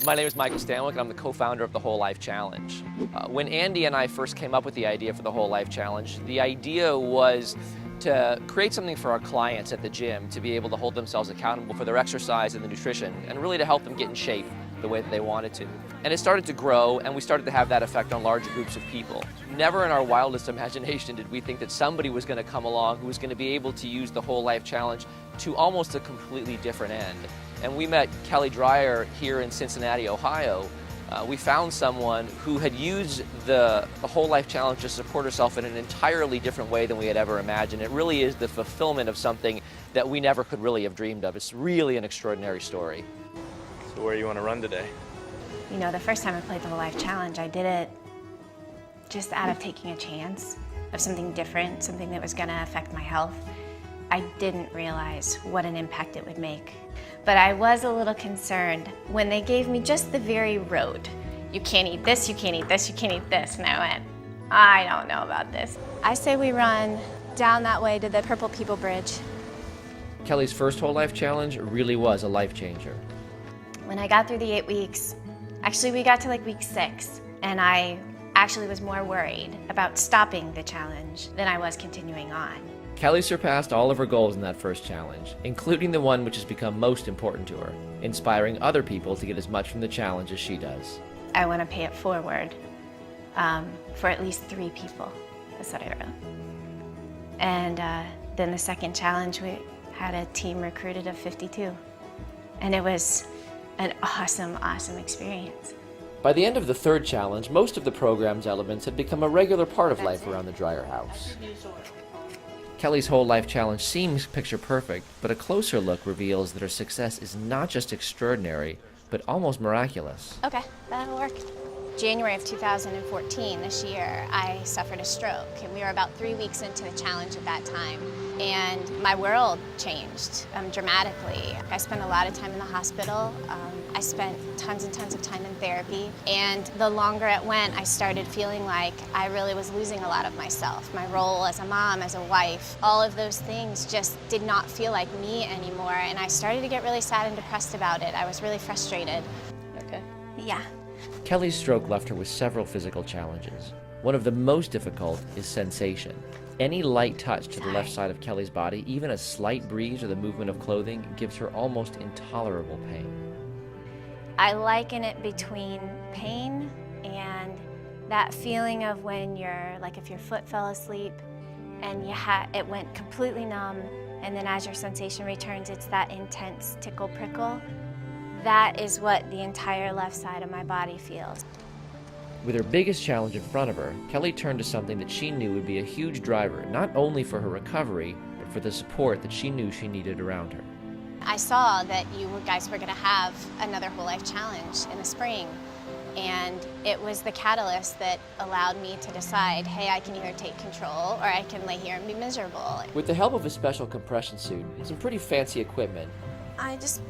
My name is Michael Stanwyck, and I'm the co-founder of the Whole Life Challenge. When Andy and I first came up with the idea for the Whole Life Challenge, the idea was to create something for our clients at the gym to be able to hold themselves accountable for their exercise and the nutrition, and really to help them get in shape the way that they wanted to. And it started to grow, and we started to have that effect on larger groups of people. Never in our wildest imagination did we think that somebody was going to come along who was going to be able to use the Whole Life Challenge to almost a completely different end. And we met Kelly Dreyer here in Cincinnati, Ohio. We found someone who had used the Whole Life Challenge to support herself in an entirely different way than we had ever imagined. It really is the fulfillment of something that we never could really have dreamed of. It's really an extraordinary story. So where do you want to run today? You know, the first time I played the Whole Life Challenge, I did it just out of taking a chance of something different, something that was going to affect my health. I didn't realize what an impact it would make. But I was a little concerned when they gave me just the very road. You can't eat this, you can't eat this, you can't eat this. And I went, I don't know about this. I say we run down that way to the Purple People Bridge. Kelly's first Whole Life Challenge really was a life changer. When I got through the 8 weeks, actually we got to like week 6, and I actually was more worried about stopping the challenge than I was continuing on. Kelly surpassed all of her goals in that first challenge, including the one which has become most important to her, inspiring other people to get as much from the challenge as she does. I want to pay it forward for at least 3 people. That's what I wrote. And then the second challenge, we had a team recruited of 52. And it was an awesome, awesome experience. By the end of the third challenge, most of the program's elements had become a regular part of life around the Dreyer house. Kelly's Whole Life Challenge seems picture perfect, but a closer look reveals that her success is not just extraordinary, but almost miraculous. Okay, that'll work. January of 2014, this year, I suffered a stroke, and we were about 3 weeks into the challenge at that time. And my world changed dramatically. I spent a lot of time in the hospital. I spent tons and tons of time in therapy. And the longer it went, I started feeling like I really was losing a lot of myself. My role as a mom, as a wife, all of those things just did not feel like me anymore. And I started to get really sad and depressed about it. I was really frustrated. Okay. Yeah. Kelly's stroke left her with several physical challenges. One of the most difficult is sensation. Any light touch to the left side of Kelly's body, even a slight breeze or the movement of clothing, gives her almost intolerable pain. I liken it between pain and that feeling of when you're, like if your foot fell asleep and it went completely numb, and then as your sensation returns, it's that intense tickle prickle. That is what the entire left side of my body feels. With her biggest challenge in front of her, Kelly turned to something that she knew would be a huge driver, not only for her recovery, but for the support that she knew she needed around her. I saw that you guys were going to have another Whole Life Challenge in the spring, and it was the catalyst that allowed me to decide, hey, I can either take control or I can lay here and be miserable. With the help of a special compression suit and some pretty fancy equipment, I just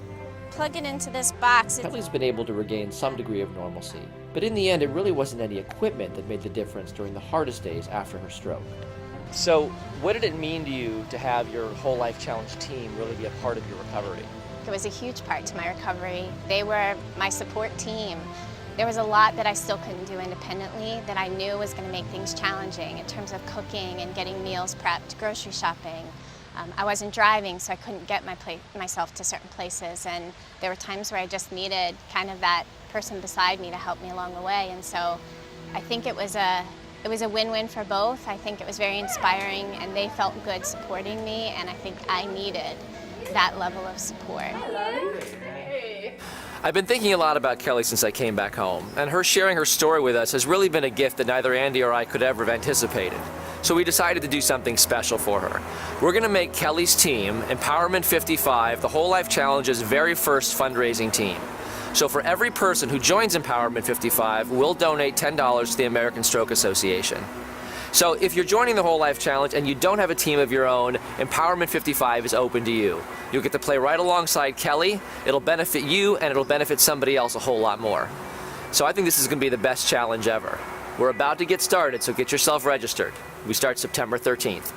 plug it into this box. Kelly's been able to regain some degree of normalcy. But in the end, it really wasn't any equipment that made the difference during the hardest days after her stroke. So, what did it mean to you to have your Whole Life Challenge team really be a part of your recovery? It was a huge part to my recovery. They were my support team. There was a lot that I still couldn't do independently that I knew was going to make things challenging in terms of cooking and getting meals prepped, grocery shopping. I wasn't driving, so I couldn't get myself to certain places, and there were times where I just needed kind of that person beside me to help me along the way. And so I think it was a win-win for both. I think it was very inspiring, and they felt good supporting me, and I think I needed that level of support. I've been thinking a lot about Kelly since I came back home, and her sharing her story with us has really been a gift that neither Andy or I could ever have anticipated. So we decided to do something special for her. We're going to make Kelly's team, Empowerment 55, the Whole Life Challenge's very first fundraising team. So for every person who joins Empowerment 55, we'll donate $10 to the American Stroke Association. So if you're joining the Whole Life Challenge and you don't have a team of your own, Empowerment 55 is open to you. You'll get to play right alongside Kelly. It'll benefit you, and it'll benefit somebody else a whole lot more. So I think this is going to be the best challenge ever. We're about to get started, so get yourself registered. We start September 13th.